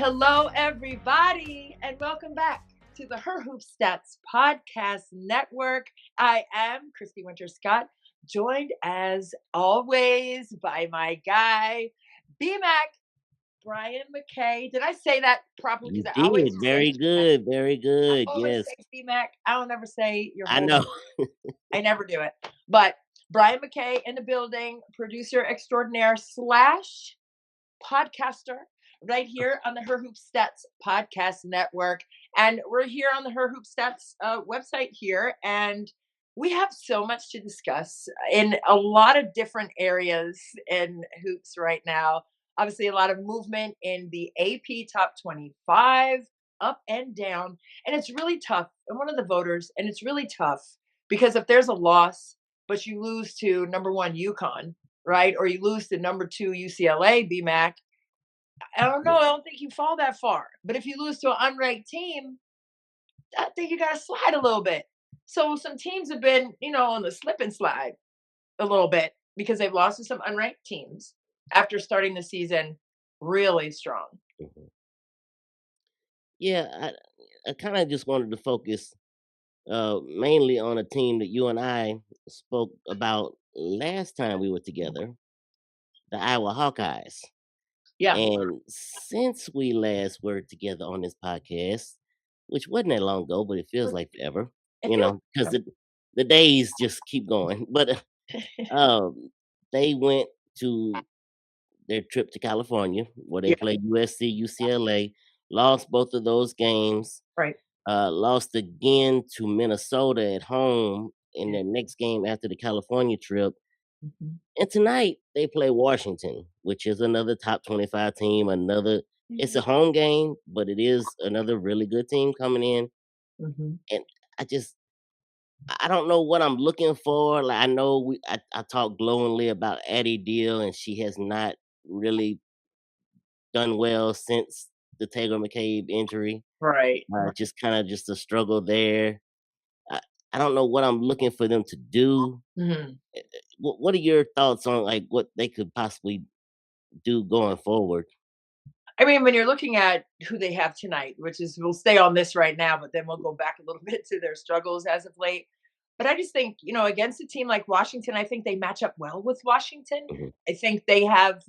Hello, everybody, and welcome back to the Her Hoop Stats Podcast Network. I am Christy Winter-Scott, joined as always by my guy, BMac, Brian Mackay. Did I say that properly? You Because I always did. say Very BMac. good. Very I good. always Yes. say BMac. I don't ever say your I whole know. name. I never do it. But Brian Mackay in the building, producer extraordinaire slash podcaster right here on the Her Hoop Stats Podcast Network. And we're here on the Her Hoop Stats website here. And we have so much to discuss in a lot of different areas in hoops right now. Obviously, a lot of movement in the AP top 25, up and down. And it's really tough. I'm one of the voters, and it's really tough because if there's a loss, but you lose to number one UConn, right? Or you lose to number two UCLA, BMac. I don't know. I don't think you fall that far. But if you lose to an unranked team, I think you got to slide a little bit. So some teams have been, on the slip and slide a little bit because they've lost to some unranked teams after starting the season really strong. Mhm. Yeah, I kind of just wanted to focus mainly on a team that you and I spoke about last time we were together, the Iowa Hawkeyes. Yeah. And since we last were together on this podcast, which wasn't that long ago, but it feels like forever, It feels because the days just keep going. But they went to their trip to California where they yeah, played USC, UCLA, lost both of those games, right. lost again to Minnesota at home in Yeah. their next game after the California trip. Mhm. And tonight they play Washington, which is another top 25 team, it's a home game, but it is another really good team coming in. Mhm. And I just I don't know what I'm looking for. Like I know I talked glowingly about Addie Deal, and she has not really done well since the Taylor McCabe injury. Right. Right. Just kind of just a struggle there. I, I don't know what I'm looking for them to do. Mhm. What are your thoughts on like what they could possibly do going forward? I mean, when you're looking at who they have tonight, which is we'll stay on this right now, but then we'll go back a little bit to their struggles as of late. But I just think, against a team like Washington, I think they match up well with Washington. Mhm. I think they have,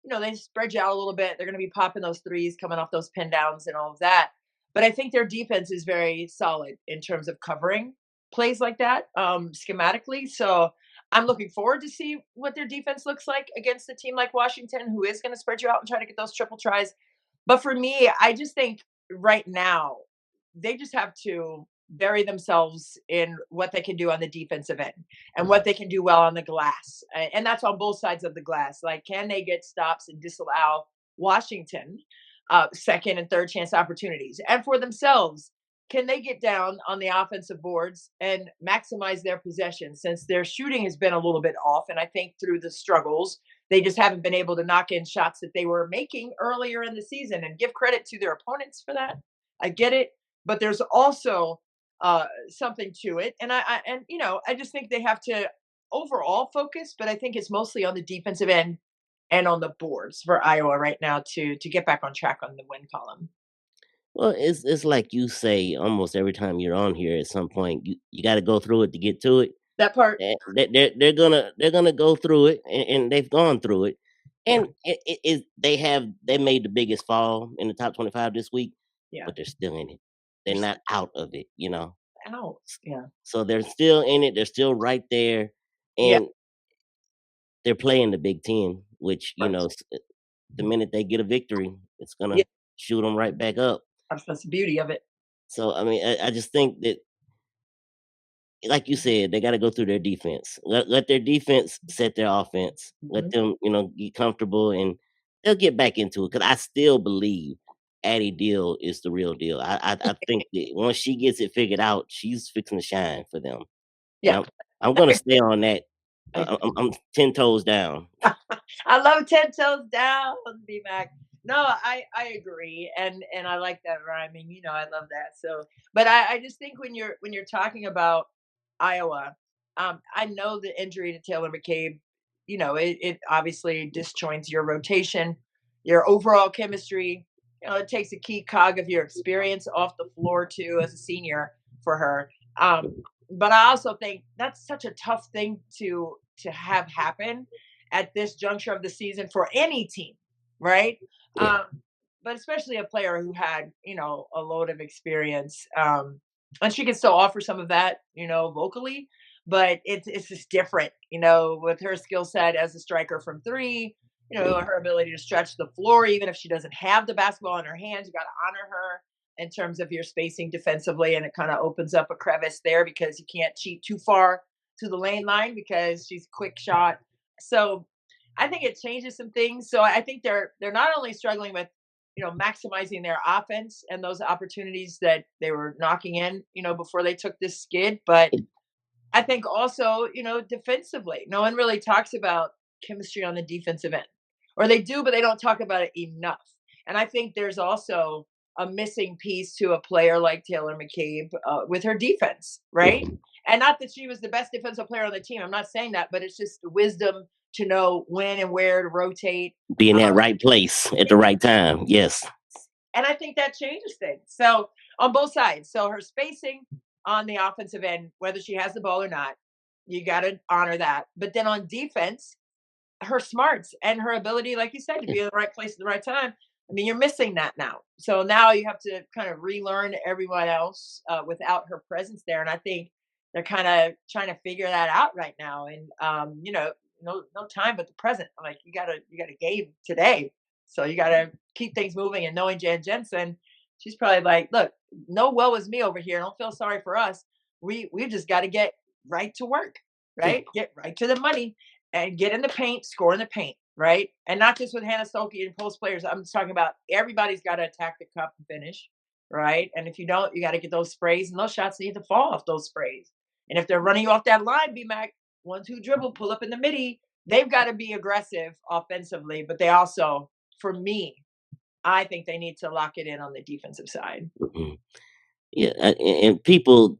they spread you out a little bit. They're going to be popping those threes, coming off those pin downs and all of that. But I think their defense is very solid in terms of covering plays like that, schematically. So I'm looking forward to see what their defense looks like against a team like Washington, who is going to spread you out and try to get those triple tries. But for me, I just think right now they just have to bury themselves in what they can do on the defensive end and what they can do well on the glass. And that's on both sides of the glass. Like, can they get stops and disallow Washington second and third chance opportunities? And for themselves, can they get down on the offensive boards and maximize their possession since their shooting has been a little bit off? And I think through the struggles, they just haven't been able to knock in shots that they were making earlier in the season, and give credit to their opponents for that. I get it, but there's also something to it. And I just think they have to overall focus, but I think it's mostly on the defensive end and on the boards for Iowa right now to get back on track on the win column. Well, it's like you say almost every time you're on here. At some point, you got to go through it to get to it. That part, They're gonna go through it, and they've gone through it, yeah, and they made the biggest fall in the top 25 this week, yeah. but they're still in it. They're There's not out of it. out. Yeah. So they're still in it. They're still right there, Yeah. and they're playing the Big Ten, which Right. the minute they get a victory, it's Yeah. gonna shoot them right back up. That's the beauty of it. So I mean, I just think that, like you said, they got to go through their defense. Let their defense set their offense. Let Mhm. them, get comfortable, and they'll get back into it. Because I still believe Addie Deal is the real deal. I think that once she gets it figured out, she's fixing to shine for them. And Yeah. I'm gonna stay on that. I I'm 10 toes down. I love 10 toes down, BMac. No, I agree, and I like that rhyming. I love that. So, but I just think when you're talking about Iowa, I know the injury to Taylor McCabe, it obviously disjoints your rotation, your overall chemistry. it takes a key cog of your experience off the floor too as a senior for her. But I also think that's such a tough thing to have happen at this juncture of the season for any team, right? Yeah, Um, but especially a player who had, a load of experience. And she can still offer some of that, vocally, but it's just different, with her skill set as a striker from three, her ability to stretch the floor, even if she doesn't have the basketball in her hands, you got to honor her in terms of your spacing defensively. And it kind of opens up a crevice there because you can't cheat too far to the lane line because she's a quick shot. So I think it changes some things. So I think they're not only struggling with, maximizing their offense and those opportunities that they were knocking in, before they took this skid, but I think also, defensively, no one really talks about chemistry on the defensive end, or they do, but they don't talk about it enough. And I think there's also a missing piece to a player like Taylor McCabe with her defense, right? mhm. And not that she was the best defensive player on the team. I'm not saying that, but it's just the wisdom to know when and where to rotate. Be in that Um, right place at the right time. Yes. and I think that changes things. So on both sides. So her spacing on the offensive end, whether she has the ball or not, you got to honor that. But then on defense, her smarts and her ability, like you said, to be in the right place at the right time. I mean, you're missing that now. So now you have to kind of relearn everyone else without her presence there. And I think they're kind of trying to figure that out right now. And no time but the present. Like you got a game today, so you got to keep things moving. And knowing Jan Jensen, she's probably like, look, no woe is me over here. Don't feel sorry for us. We just got to get right to work, Yeah. right? Get right to the money and get in the paint, score in the paint, right? And not just with Hannah Stokey and post players. I'm just talking about everybody's got to attack the cup and finish, right? And if you don't, you got to get those sprays, and those shots need to fall off those sprays. And if they're running you off that line, BMac, 1-2 dribble, pull up in the midi, they've got to be aggressive offensively, but they also, for me, I think they need to lock it in on the defensive side. Mhm. Yeah, and people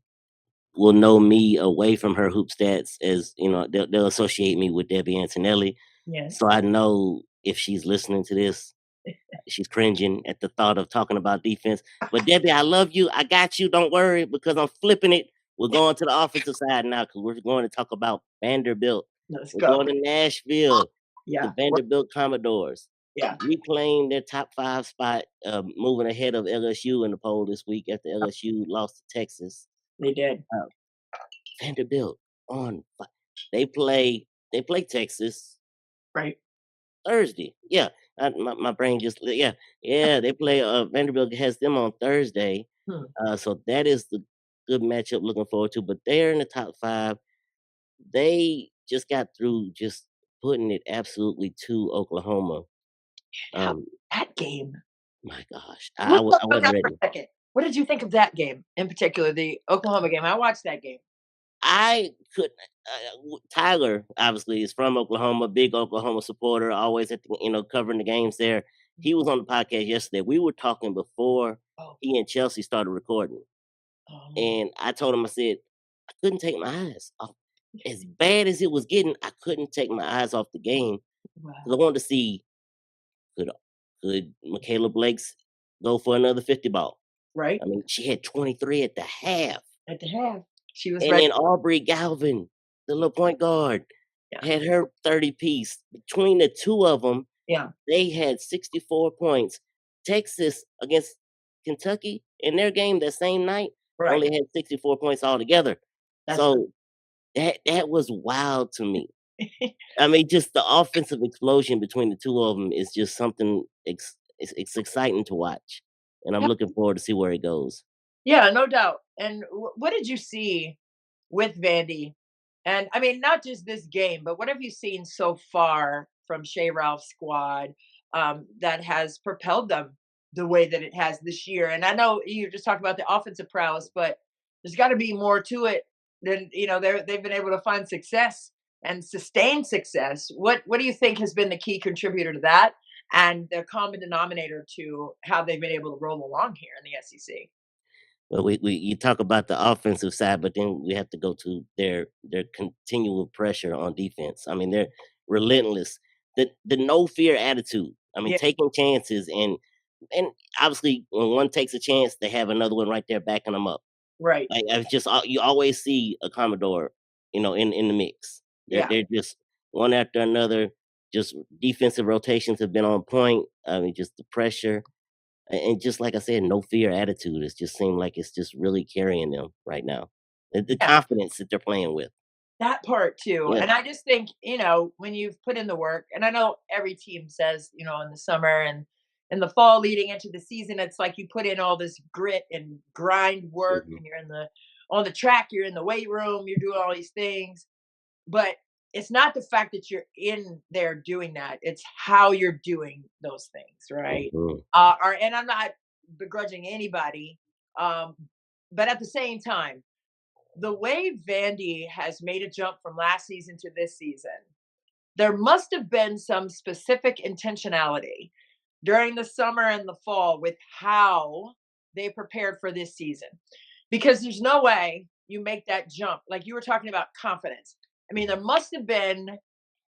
will know me away from her hoop stats as they'll associate me with Debbie Antonelli. Yeah. So I know if she's listening to this, she's cringing at the thought of talking about defense. But Debbie, I love you. I got you. Don't worry because I'm flipping it. We're going to the offensive side now because we're going to talk about Vanderbilt. Let's We're go. going to Nashville. The Yeah. Vanderbilt Commodores Yeah. reclaim their top five spot, moving ahead of LSU in the poll this week after LSU lost to Texas. They did. Uh, Vanderbilt on they play Texas Right. Thursday. Yeah, my brain just yeah. They play Vanderbilt has them on Thursday. Hmm. So that is the good matchup looking forward to. But they're in the top five. They just got through just putting it absolutely to Oklahoma. How Um, that game? my gosh, Let's talk I about wasn't that for ready. a second. What did you think of that game in particular, the Oklahoma game? I watched that game. I could Tyler obviously is from Oklahoma, big Oklahoma supporter, always at covering the games there. He was on the podcast yesterday. We were talking before Oh, he and Chelsea started recording, oh, and I told him I said I couldn't take my eyes off. As bad as it was getting, I couldn't take my eyes off the game because wow. I wanted to see could could Michaela Blake's go for another 50 ball. Right I mean, she had 23 at the half. at the half, she was And ready. then Aubrey Galvin, the little point guard, Yeah, had her 30 piece. Between the two of them, yeah, they had 64 points. Texas against Kentucky in their game that same night right. only had 64 points altogether. That's So that was wild to me. I mean, just the offensive explosion between the two of them is just something it's exciting to watch. And I'm yeah, looking forward to see where it goes. yeah, no doubt. And what did you see with Vandy? And I mean, not just this game, but what have you seen so far from Shea Ralph's squad that has propelled them the way that it has this year? And I know you just talked about the offensive prowess, but there's got to be more to it than they've been able to find success and sustain success. What do you think has been the key contributor to that, and the common denominator to how they've been able to roll along here in the SEC? Well, we you talk about the offensive side, but then we have to go to their continual pressure on defense. I mean, they're relentless. The no fear attitude. I mean, Yeah, taking chances and and obviously, when one takes a chance, they have another one right there backing them up. Right. Like, it's just you always see a Commodore, in the mix. Yeah. They're just one after another. Just defensive rotations have been on point. I mean, just the pressure and just like I said, no fear attitude. It just seemed like it's just really carrying them right now. The Yeah. confidence that they're playing with. That part too. Yeah. And I just think, when you've put in the work, and I know every team says, in the summer and in the fall leading into the season, it's like you put in all this grit and grind work Mhm. and you're on the track, you're in the weight room, you're doing all these things. But it's not the fact that you're in there doing that. It's how you're doing those things, right? Mhm. And I'm not begrudging anybody. Um, but at the same time, the way Vandy has made a jump from last season to this season, there must have been some specific intentionality during the summer and the fall with how they prepared for this season. Because there's no way you make that jump. Like you were talking about confidence. I mean, there must have been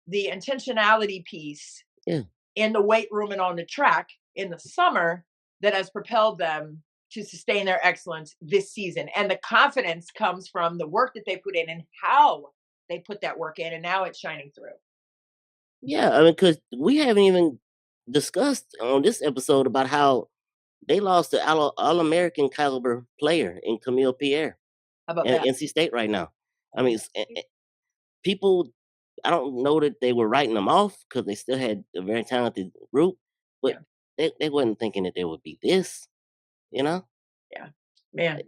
the intentionality piece Yeah. in the weight room and on the track in the summer that has propelled them to sustain their excellence this season. And the confidence comes from the work that they put in and how they put that work in. And now it's shining through. Yeah, I mean, because we haven't even discussed on this episode about how they lost the All-American caliber player in Camille Pierre How about at that? NC State right now. I mean, people, I don't know that they were writing them off because they still had a very talented group, but Yeah. they wasn't thinking that they would be this, you know? Yeah, man,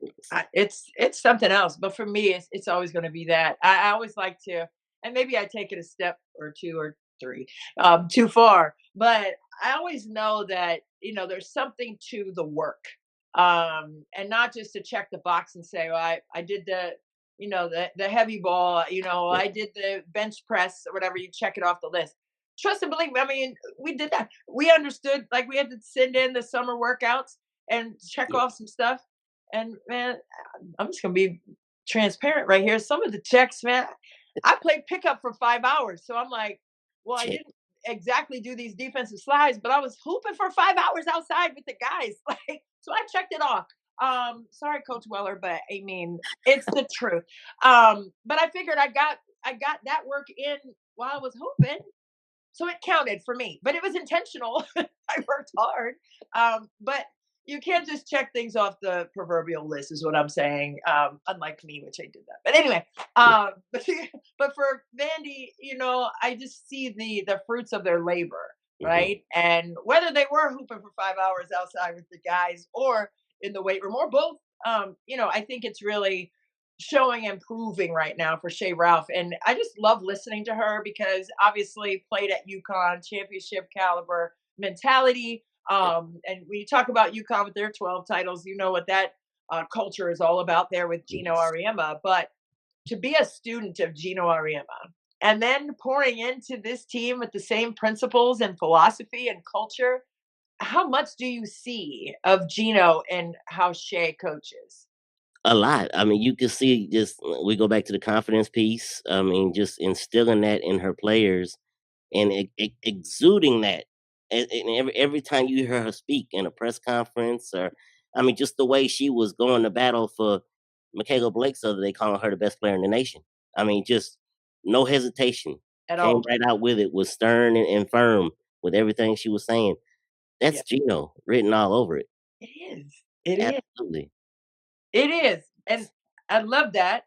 It's it's something else. But for me, it's always going to be that. I always like to, and maybe I take it a step or two or three too far. But I always know that there's something to the work, and not just to check the box and say, well, I did the heavy ball. yeah, I did the bench press or whatever. You check it off the list. Trust and believe me. I mean, we did that. We understood. Like we had to send in the summer workouts and check yeah, off some stuff. And man, I'm just gonna be transparent right here. Some of the checks, man, I played pickup for 5 hours. So I'm like, well, I check, didn't exactly do these defensive slides, but I was hooping for 5 hours outside with the guys. Like, so I checked it off. Sorry, Coach Weller, but I mean, it's the truth. But I figured I got that work in while I was hooping, so it counted for me, but it was intentional. I worked hard. But you can't just check things off the proverbial list, is what I'm saying. Unlike me, which I did that. But anyway, yeah, but for Vandy, I just see the fruits of their labor, mhm. right? And whether they were hooping for 5 hours outside with the guys or in the weight room or both, I think it's really showing and proving right now for Shay Ralph. And I just love listening to her because obviously played at UConn, championship caliber mentality. Yeah, And when you talk about UConn with their 12 titles, you know what that culture is all about there with Gino yes. Ariema. But to be a student of Gino Ariema and then pouring into this team with the same principles and philosophy and culture, how much do you see of Gino and how Shay coaches? A lot. I mean, you can see just we go back to the confidence piece. I mean, just instilling that in her players and exuding that. And every time you hear her speak in a press conference, or I mean, just the way she was going to battle for Mackay Blake, so that they calling her the best player in the nation. I mean, just no hesitation. At Came all. right out with it. Was stern and firm with everything she was saying. Yeah, That's Gino written all over it. it is. It is. Absolutely. It is, and I love that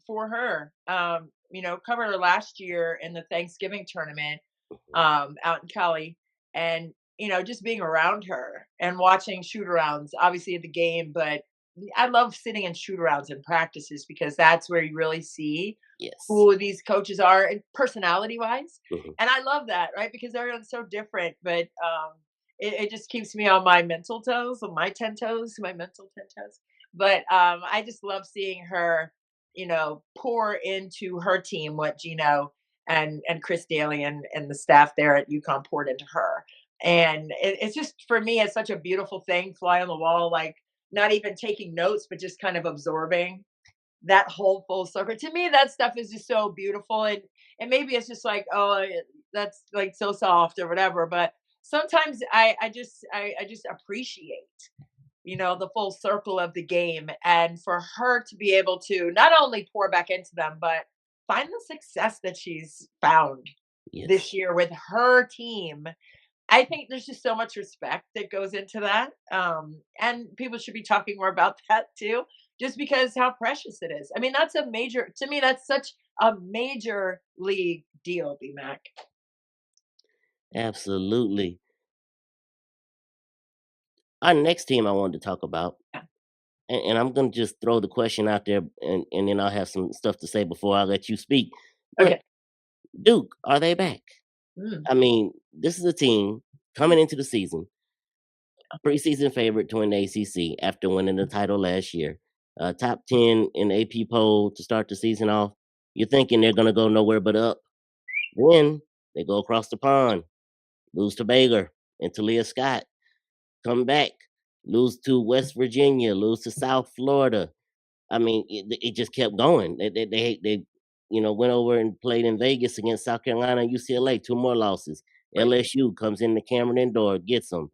for her. Covered her last year in the Thanksgiving tournament Mhm. out in Cali, and just being around her and watching shoot arounds, obviously at the game, but I love sitting in shoot arounds and practices because that's where you really see Yes. who these coaches are and personality wise. Mhm. And I love that, right? Because everyone's so different, but it just keeps me on my mental toes, on my 10 toes, my mental 10 toes. But I just love seeing her, pour into her team what Gino and Chris Daly and the staff there at UConn poured into her. And it's just for me, it's such a beautiful thing, fly on the wall, like not even taking notes, but just kind of absorbing that whole full circle. To me, that stuff is just so beautiful. And maybe it's just like, oh, that's like so soft or whatever. But sometimes I just appreciate, the full circle of the game, and for her to be able to not only pour back into them, but find the success that she's found this Yes, year with her team. I think there's just so much respect that goes into that. And people should be talking more about that too, just because how precious it is. I mean, that's a major, to me, that's such a major league deal, BMac. absolutely. Our next team I wanted to talk about, Yeah. and I'm gonna just throw the question out there, and then I'll have some stuff to say before I let you speak. But Okay. Duke, are they back? Mm, I mean, this is a team coming into the season, preseason favorite to win the ACC after winning the title last year. Top 10 in the AP poll to start the season off. You're thinking they're going to go nowhere but up. Then they go across the pond, lose to Baylor and Talia Scott, come back, lose to West Virginia, lose to South Florida. I mean, it just kept going. They went over and played in Vegas against South Carolina and UCLA, two more losses. right. LSU comes in the Cameron Indoor, gets them,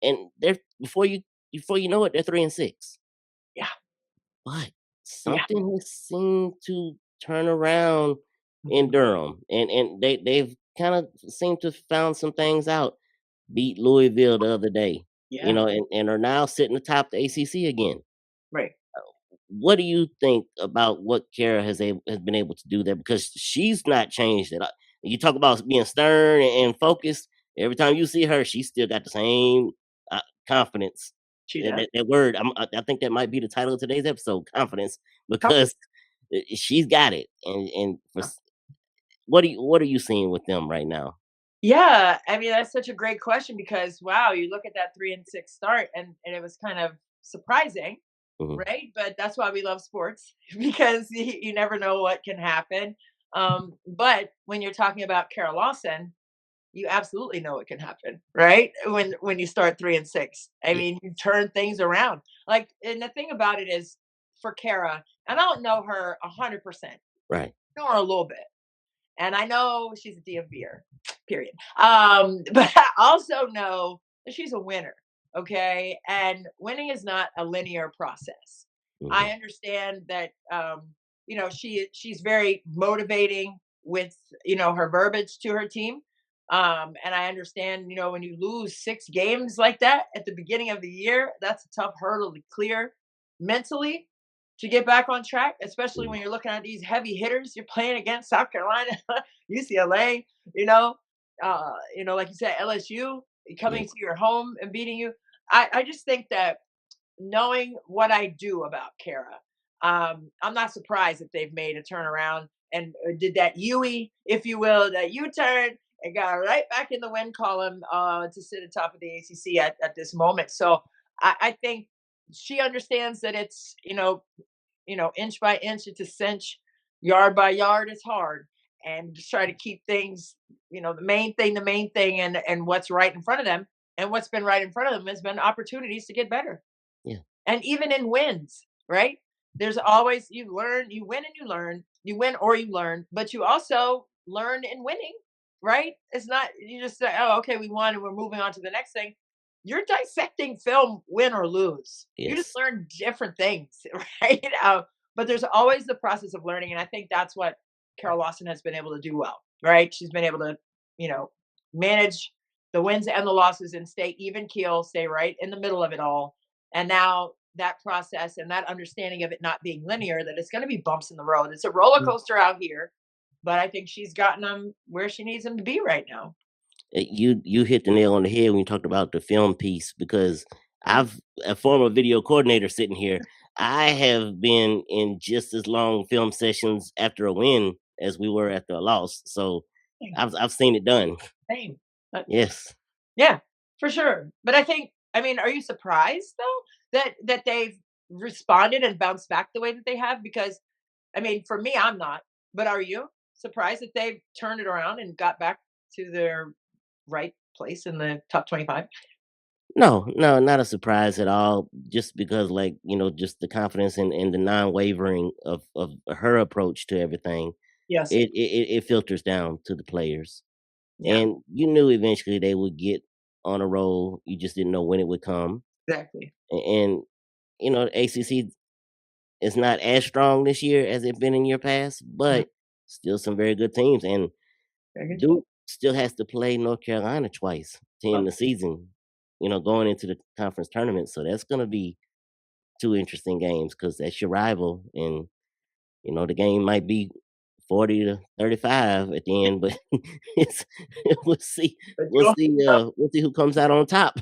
and they're before you know it, they're 3-6. Yeah. But Yeah. something has seemed to turn around in Mhm. Durham, and they've kind of seemed to found some things out. Beat Louisville the other day, Yeah. and are now sitting atop the ACC again. Right. What do you think about what Kara has been able to do there? Because she's not changed at all. You talk about being stern and focused. Every time you see her, she's still got the same confidence. She That, does. that, that word, I think that might be the title of today's episode, confidence, Oh, because she's got it. What are you seeing with them right now? yeah. I mean, that's such a great question because wow, you look at that 3-6 start, and it was kind of surprising, Hmm. right? But that's why we love sports because you never know what can happen. But when you're talking about Carol Lawson, you absolutely know it can happen, right? When you start 3-6, I Yeah, mean, you turn things around. Like, and the thing about it is, for Kara, and I don't know her 100%, right. know her a little bit, and I know she's a DMVer, period. But I also know that she's a winner. Okay, and winning is not a linear process. Hmm. I understand that she's very motivating with her verbiage to her team. And I understand, when you lose 6 games like that at the beginning of the year, that's a tough hurdle to clear mentally to get back on track, especially when you're looking at these heavy hitters you're playing against: South Carolina, UCLA, like you said, LSU Yeah, coming to your home and beating you. I just think that, knowing what I do about Kara, I'm not surprised that they've made a turnaround and did that Yui, if you will, that U turn, and got right back in the win column to sit atop of the ACC at this moment. So I think she understands that it's, inch by inch, it's a cinch, yard by yard is hard, and just try to keep things, the main thing, and what's right in front of them. And what's been right in front of them has been opportunities to get better. yeah, And even in wins, right? There's always, you learn, you win and you learn, you win or you learn, but you also learn in winning, right? It's not, you just say, oh, okay, we won and we're moving on to the next thing. You're dissecting film, win or lose. You just yes, learn different things, right? But there's always the process of learning. And I think that's what Carol Lawson has been able to do well, right? She's been able to, you know, manage the wins and the losses and stay even keel, stay right in the middle of it all. And now that process and that understanding of it not being linear, that it's going to be bumps in the road. It's a roller coaster out here, but I think she's gotten them where she needs them to be right now. You hit the nail on the head when you talked about the film piece because Mm, I've a former video coordinator sitting here. I have been in just as long film sessions after a win as we were after a loss. So same. I've seen it done. Same. Yes. Yeah, for sure. But I think, I mean, are you surprised though that they've responded and bounced back the way that they have? Because I mean, for me, I'm not. But are you surprised that they've turned it around and got back to their right place in the top 25? No, no, not a surprise at all. Just because, like, just the confidence and the non-wavering of her approach to everything, Yes. it filters down to the players. Yeah. And you knew eventually they would get on a roll. You just didn't know when it would come. Exactly. And the ACC is not as strong this year as it's been in year past, Mhm. but still some very good teams. And Very good team. Duke still has to play North Carolina twice to Oh, end the season, going into the conference tournament. So that's going to be two interesting games because that's your rival. And, the game might be 40 to 35 at the end, but it's, we'll see. but We'll see. We'll see who comes out on top.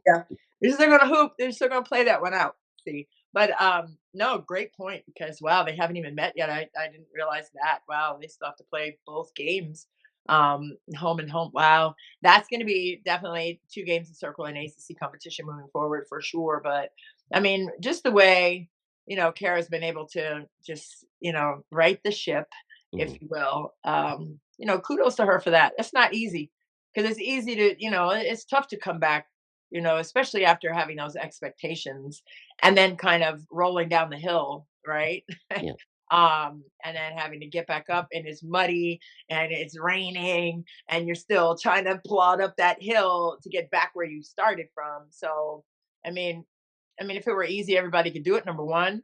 yeah. They're still gonna hoop. They're still gonna play that one out. See. But no, great point because wow, they haven't even met yet. I didn't realize that. Wow, they still have to play both games. Home and home. Wow. That's gonna be definitely two games in circle in ACC competition moving forward for sure. But I mean, just the way, Kara's been able to just, right the ship, if Mhm. you will. Kudos to her for that. That's not easy because it's easy to, it's tough to come back, especially after having those expectations and then kind of rolling down the hill, right? Yeah. And then having to get back up and it's muddy and it's raining and you're still trying to plod up that hill to get back where you started from. So, I mean, if it were easy, everybody could do it. Number one,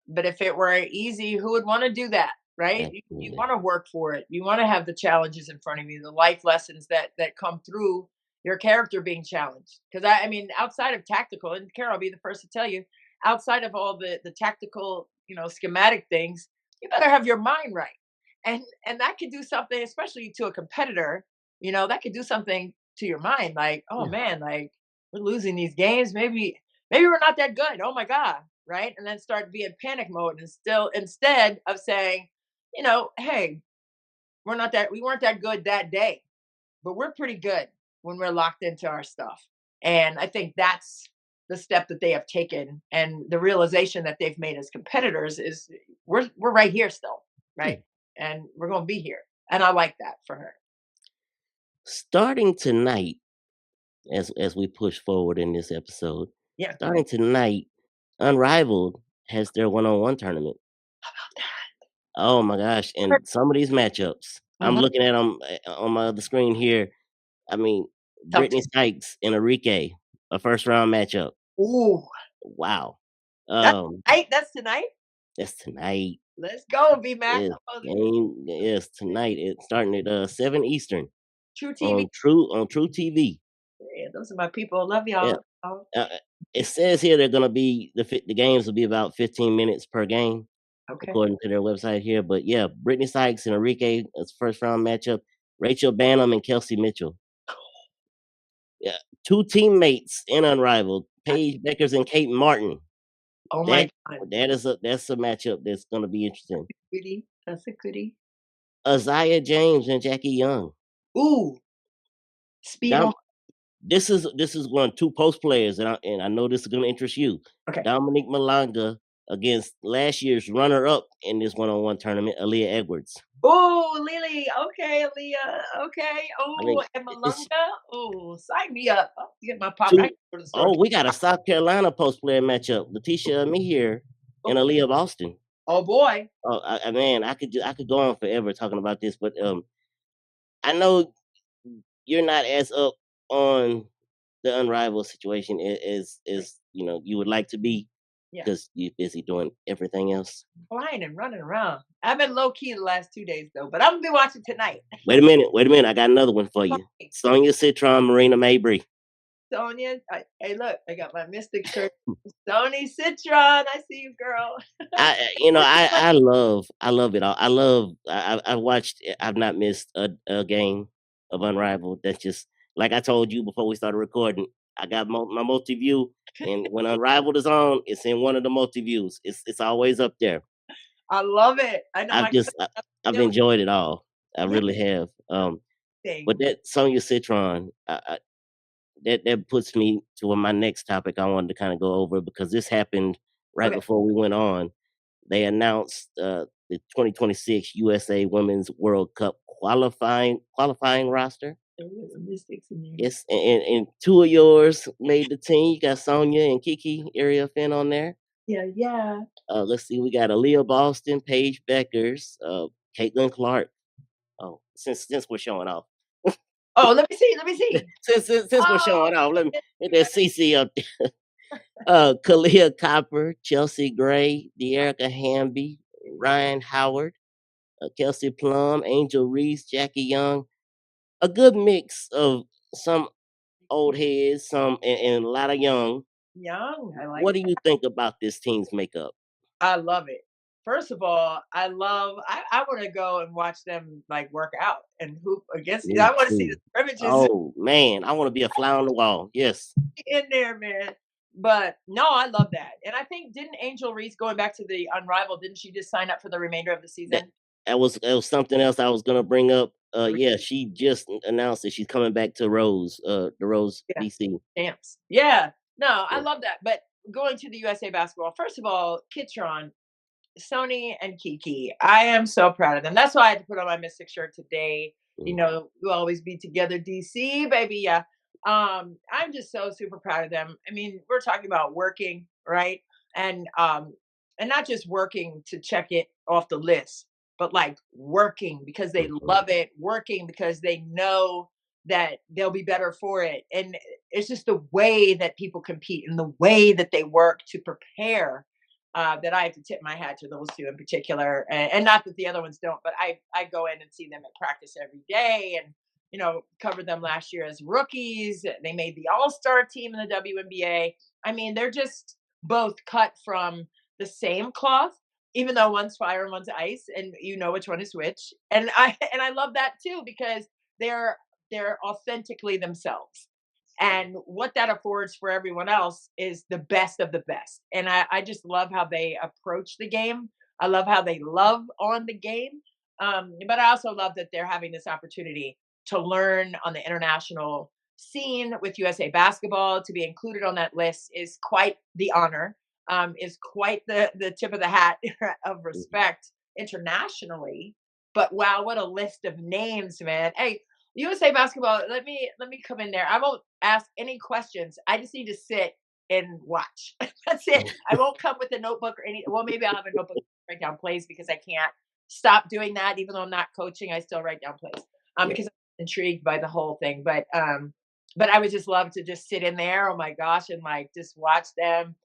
but if it were easy, who would want to do that, right? You Absolutely. want to work for it. You want to have the challenges in front of you, the life lessons that come through your character being challenged. Because I mean, outside of tactical, and Carol will be the first to tell you, outside of all the tactical, schematic things, you better have your mind right, and that could do something, especially to a competitor. That could do something to your mind, like, oh Yeah. man, like we're losing these games. Maybe we're not that good. Oh my god, right? And then start being panic mode and still instead of saying, hey, we weren't that good that day, but we're pretty good when we're locked into our stuff. And I think that's the step that they have taken and the realization that they've made as competitors is we're right here still, Yeah. right? And we're going to be here. And I like that for her. Starting tonight, as we push forward in this episode, Yeah. starting tonight, Unrivaled has their one-on-one tournament. Oh my gosh! And some of these matchups, I'm Mhm. looking at them on my other screen here. I mean, Tough to Brittany Sykes and Enrique, a first round matchup. Ooh, Wow. that's Um, tonight. That's tonight. that's tonight. Let's go, BMac. Yes, game. Yes, tonight. It's starting at 7 Eastern True TV. on True TV. Yeah, those are my people. Love Yeah. y'all. Oh, It says here they're gonna be the games will be about 15 minutes per game, okay. according to their website here. But yeah, Brittany Sykes and Enrique as first round matchup. Rachel Banham and Kelsey Mitchell. Yeah, two teammates in Unrivaled, Paige Beckers and Kate Martin. Oh my That god. that's a matchup that's gonna be interesting. Goodie. That's a goodie. Isaiah James and Jackie Young. Ooh, speed on. Dom, this is one two post players, and I know this is gonna interest you. Okay. Dominique Malanga against last year's runner up in this one on one tournament, Aaliyah Edwards. Oh, Lily. Okay, Aaliyah. Okay. I mean, Oh, and it's Malunga. Oh, sign me up. I'll get my pop. I two can go to the store. oh, we got a South Carolina post player matchup. Letitia me here Oh, and Aaliyah Boston. oh boy. Oh, man, I could go on forever talking about this, but I know you're not as up on the Unrivaled situation as you would like to be Yeah. because you're busy doing everything else. Flying and running around. I've been low key the last 2 days though, but I'm gonna be watching tonight. Wait a minute, I got another one for you. Sonia Citron, Marina Mabry. Sonia, hey, look, I got my Mystic shirt. Sony Citron, I see you, girl. I love it all. I watched. I've not missed a game of Unrivaled. That's just like I told you before we started recording. I got my multi view, and when Unrivaled is on, it's in one of the multi views. It's always up there. I love it. I know I've my just I've cousin enjoyed it all. I yeah, really have. But thing. that Sonia Citron, that puts me to my next topic I wanted to kind of go over because this happened right Okay. before we went on. They announced the 2026 USA Women's World Cup qualifying roster. There was a Mystics in there. Yes, and two of yours made the team. You got Sonia and Kiki Area Finn on there. Yeah, yeah. Let's see, we got Aaliyah Boston, Paige Beckers, Caitlin Clark. Oh, since we're showing off. Oh, let me see, let me see. Since we're Oh, showing off, let me goodness, get that CC up there. Kalia Copper, Chelsea Gray, De'Erica Hamby, Ryan Howard, Kelsey Plum, Angel Reese, Jackie Young. A good mix of some old heads, some and a lot of young. young, I like What do you think about this team's makeup? I love it. First of all, I wanna go and watch them, like, work out and hoop against Me I wanna see the too. scrimmages Oh man, I want to be a fly on the wall. Yes, in there, man. But, no, I love that, and I think didn't Angel Reese going back to the Unrivaled, didn't she just sign up for the remainder of the that season? that was something else I was gonna bring up. Yeah, she just announced that she's coming back to Rose, the Rose Yeah, DC. champs. Yeah. No, I Yeah. love that, but going to the USA basketball, first of all, Kitron, Sony and Kiki. I am so proud of them. That's why I had to put on my Mystic shirt today. You Mm, know, we'll always be together, DC, baby. Yeah. I'm just so super proud of them. I mean, we're talking about working, right? And not just working to check it off the list, but like working because they mhm, love it, working because they know that they'll be better for it. And it's just the way that people compete and the way that they work to prepare that I have to tip my hat to those two in particular, and not that the other ones don't, but I go in and see them at practice every day, and covered them last year as rookies. They made the All Star team in the WNBA. I mean, they're just both cut from the same cloth, even though one's fire and one's ice, and you know which one is which. And I love that too because they're they're authentically themselves. And what that affords for everyone else is the best of the best. And I just love how they approach the game. I love how they love on the game. But I also love that they're having this opportunity to learn on the international scene with USA basketball. To be included on that list is quite the honor, is quite the tip of the hat of mhm. respect internationally. But wow, what a list of names, man. Hey, USA basketball, let me come in there. I won't ask any questions. I just need to sit and watch. That's it. I won't come with a notebook or any well, maybe I'll have a notebook to write down plays because I can't stop doing that. Even though I'm not coaching, I still write down plays. Yeah, Because I'm intrigued by the whole thing. But I would just love to just sit in there, oh my gosh, and like just watch them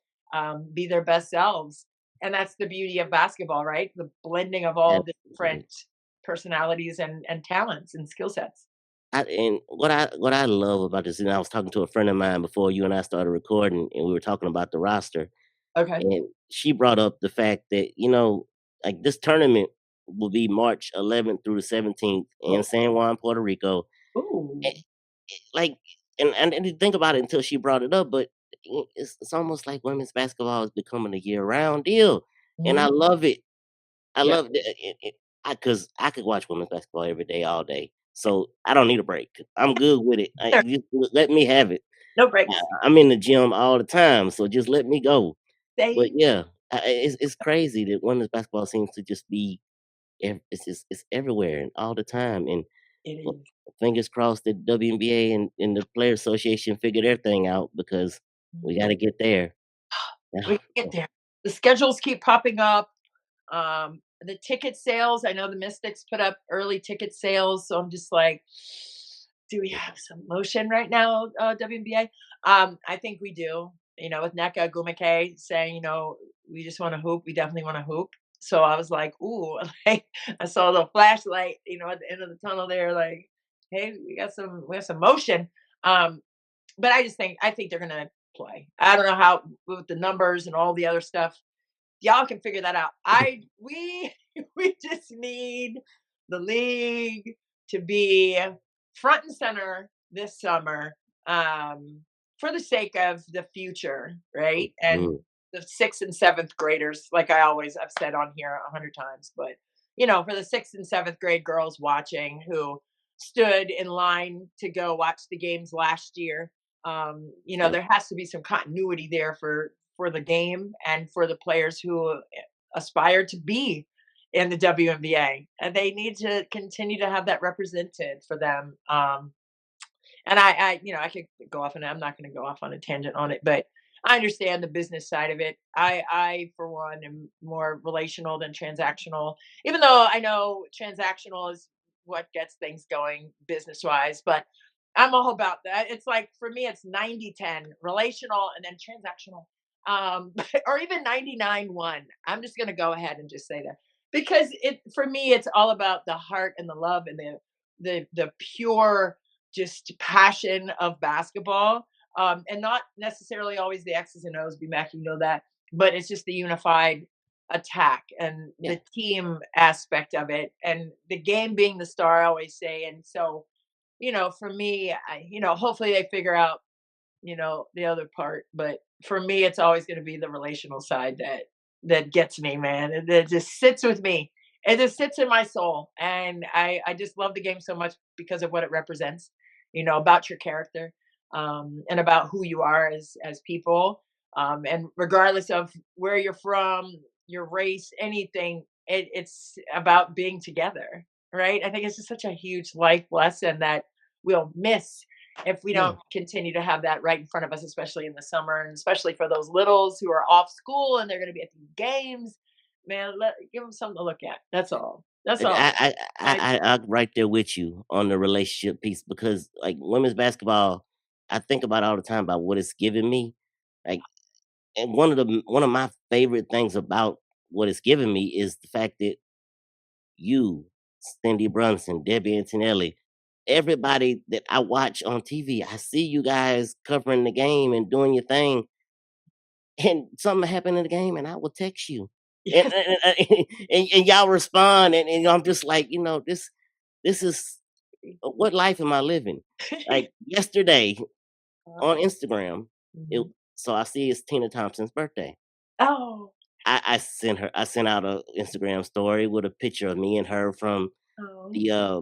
be their best selves. And that's the beauty of basketball, right? The blending of all the absolutely. different personalities and talents and skill sets. And what I love about this, and I was talking to a friend of mine before you and I started recording, and we were talking about the roster, Okay. and she brought up the fact that like this tournament will be March 11th through the 17th in Oh, San Juan, Puerto Rico. ooh. Like, and I didn't think about it until she brought it up, but it's almost like women's basketball is becoming a year-round deal, and I Mhm. love it. I Yeah. love it, because I could watch women's basketball every day, all day, so I don't need a break. I'm good with it. There. Just let me have it. No I breaks. I'm in the gym all the time, so just let me go. But Same. yeah, it's crazy that women's basketball seems to just be it's everywhere and all the time, and It well, is. fingers crossed that WNBA and the Player Association figure their thing out because we Mhm. gotta get there. We get there. The schedules keep popping up. The ticket sales, I know the Mystics put up early ticket sales, so I'm just like, do we have some motion right now, WNBA? I think we do. With NECA Mackay saying, we just want to hoop. We definitely want to hoop. So I was like, ooh, like I saw the flashlight, at the end of the tunnel there, like, hey, we have some motion. Um, but I think they're gonna play. I don't know how with the numbers and all the other stuff y'all can figure that out. I we we just need the league to be front and center this summer for the sake of the future, right? And Mm, the sixth and seventh graders, like I've said on here 100 times, but for the sixth and seventh grade girls watching who stood in line to go watch the games last year. yep, There has to be some continuity there for the game and for the players who aspire to be in the WNBA. And they need to continue to have that represented for them. And I could go off, and I'm not going to go off on a tangent on it, but I understand the business side of it. For one, am more relational than transactional, even though I know transactional is what gets things going business wise. But I'm all about that. It's like for me, it's 90-10 relational and then transactional. Or even 99-1. I'm just gonna go ahead and just say that. Because it for me, it's all about the heart and the love and the pure just passion of basketball. And not necessarily always the X's and O's, BMac, you know that, but it's just the unified attack and Yeah. the team aspect of it and the game being the star, I always say. And so, for me, hopefully they figure out, the other part. But for me, it's always going to be the relational side that gets me, man. It just sits with me. It just sits in my soul. And I just love the game so much because of what it represents, about your character, and about who you are as people. And regardless of where you're from, your race, anything, it's about being together, right? I think it's just such a huge life lesson that we'll miss if we Yeah. don't continue to have that right in front of us, especially in the summer, and especially for those littles who are off school and they're going to be at these games. Man, give them something to look at. That's all. That's And all. I I'm right there with you on the relationship piece because like women's basketball, I think about all the time about what it's given me. Like, and one of my favorite things about what it's given me is the fact that you, Cindy Brunson, Debbie Antonelli, everybody that I watch on TV, I see you guys covering the game and doing your thing, and something happened in the game, and I will text you, and yes. and y'all respond, and I'm just like, this is what life am I living? Like yesterday on Wow. Instagram, it Mhm. so I see it's Tina Thompson's birthday. Oh, I sent out a Instagram story with a picture of me and her from oh, the uh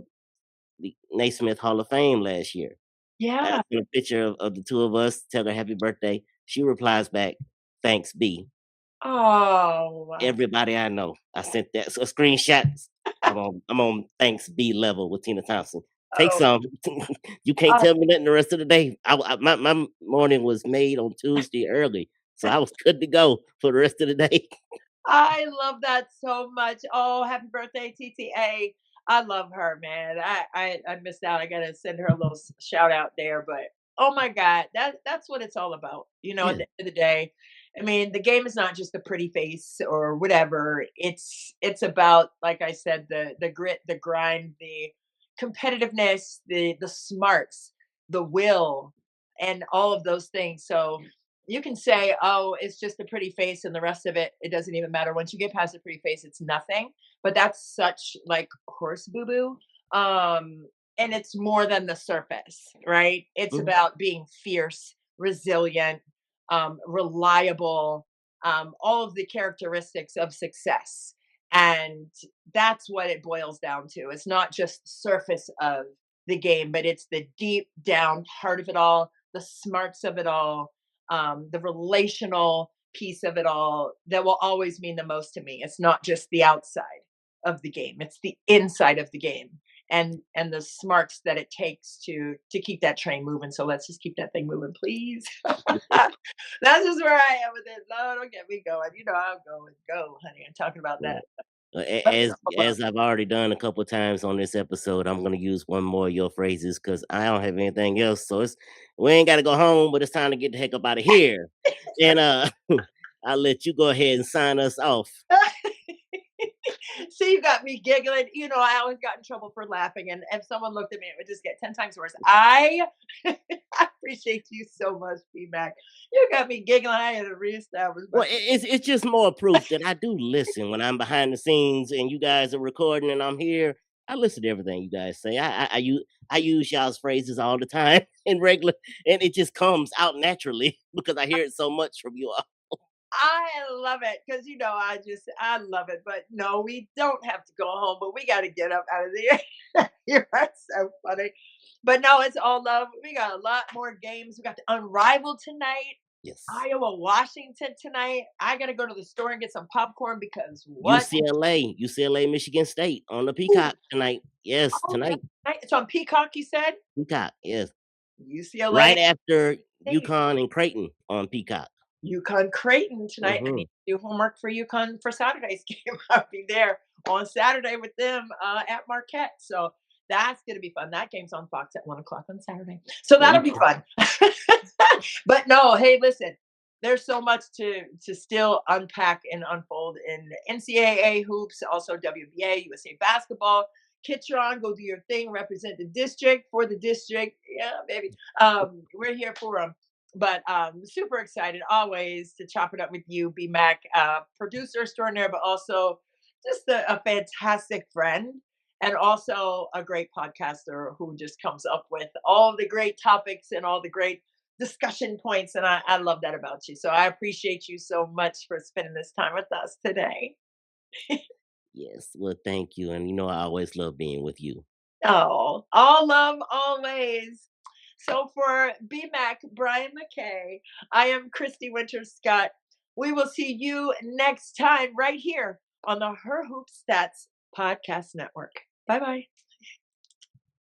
the Naismith Hall of Fame last year. I yeah. sent a picture of the two of us, tell her happy birthday. She replies back, "Thanks, B." Oh, wow. Everybody I know. I sent that so a screenshot. I'm on thanks B level with Tina Thompson. Take Oh, some. You can't I, tell me nothing the rest of the day. My morning was made on Tuesday early, so I was good to go for the rest of the day. I love that so much. Oh, happy birthday, TTA. I love her, man. I missed out. I gotta send her a little shout out there. But oh my God, that's what it's all about. At Yeah. the end of the day, I mean, the game is not just a pretty face or whatever. It's about, like I said, the grit, the grind, the competitiveness, the smarts, the will, and all of those things. So you can say, "Oh, it's just a pretty face," and the rest of it doesn't even matter. Once you get past the pretty face, it's nothing. But that's such like horse boo boo. And it's more than the surface, right? It's Mhm. about being fierce, resilient, reliable, all of the characteristics of success. And that's what it boils down to. It's not just the surface of the game, but it's the deep down heart of it all, the smarts of it all, the relational piece of it all that will always mean the most to me. It's not just the outside of the game; it's the inside of the game, and the smarts that it takes to keep that train moving. So let's just keep that thing moving, please. That's just where I am with it. No, don't get me going. I'll go and go, honey. I'm talking about Yeah. that. But As I've already done a couple times on this episode, I'm gonna use one more of your phrases because I don't have anything else. So we ain't gotta go home, but it's time to get the heck up out of here. And I'll let you go ahead and sign us off. See, you got me giggling. I always got in trouble for laughing, and if someone looked at me, it would just get 10 times worse. I I appreciate you so much, feedback. You got me giggling. I had to reestablish Well, myself. it's just more proof that I do listen when I'm behind the scenes and you guys are recording and I'm here. I listen to everything you guys say. I use y'all's phrases all the time in regular, and it just comes out naturally because I hear it so much from you all. I love it because I love it. But no, we don't have to go home, but we got to get up out of there. You're so funny. But no, it's all love. We got a lot more games. We got the Unrivaled tonight. Yes. Iowa, Washington tonight. I gotta go to the store and get some popcorn because what? UCLA, Michigan State on the Peacock tonight. Yes, Oh, that's tonight. right. It's on Peacock, you said? Peacock, yes. UCLA. Right after Hey, UConn and Creighton on Peacock. UConn Creighton tonight. I need Mhm. to do homework for UConn for Saturday's game. I'll be there on Saturday with them at Marquette. So That's gonna be fun. That game's on Fox at 1 o'clock on Saturday. So that'll be Okay. fun. But no, hey, listen, there's so much to still unpack and unfold in NCAA hoops, also WNBA, USA basketball. Kitron, go do your thing, represent the district for the district. Yeah, baby. We're here for them. But super excited always to chop it up with you, BMac, producer extraordinaire, but also just a fantastic friend and also a great podcaster who just comes up with all the great topics and all the great discussion points. And I love that about you. So I appreciate you so much for spending this time with us today. Yes. Well, thank you. And I always love being with you. Oh, all love always. So for BMac, Brian Mackay, I am Christy Winters Scott. We will see you next time right here on the Her Hoop Stats Podcast Network. Bye bye.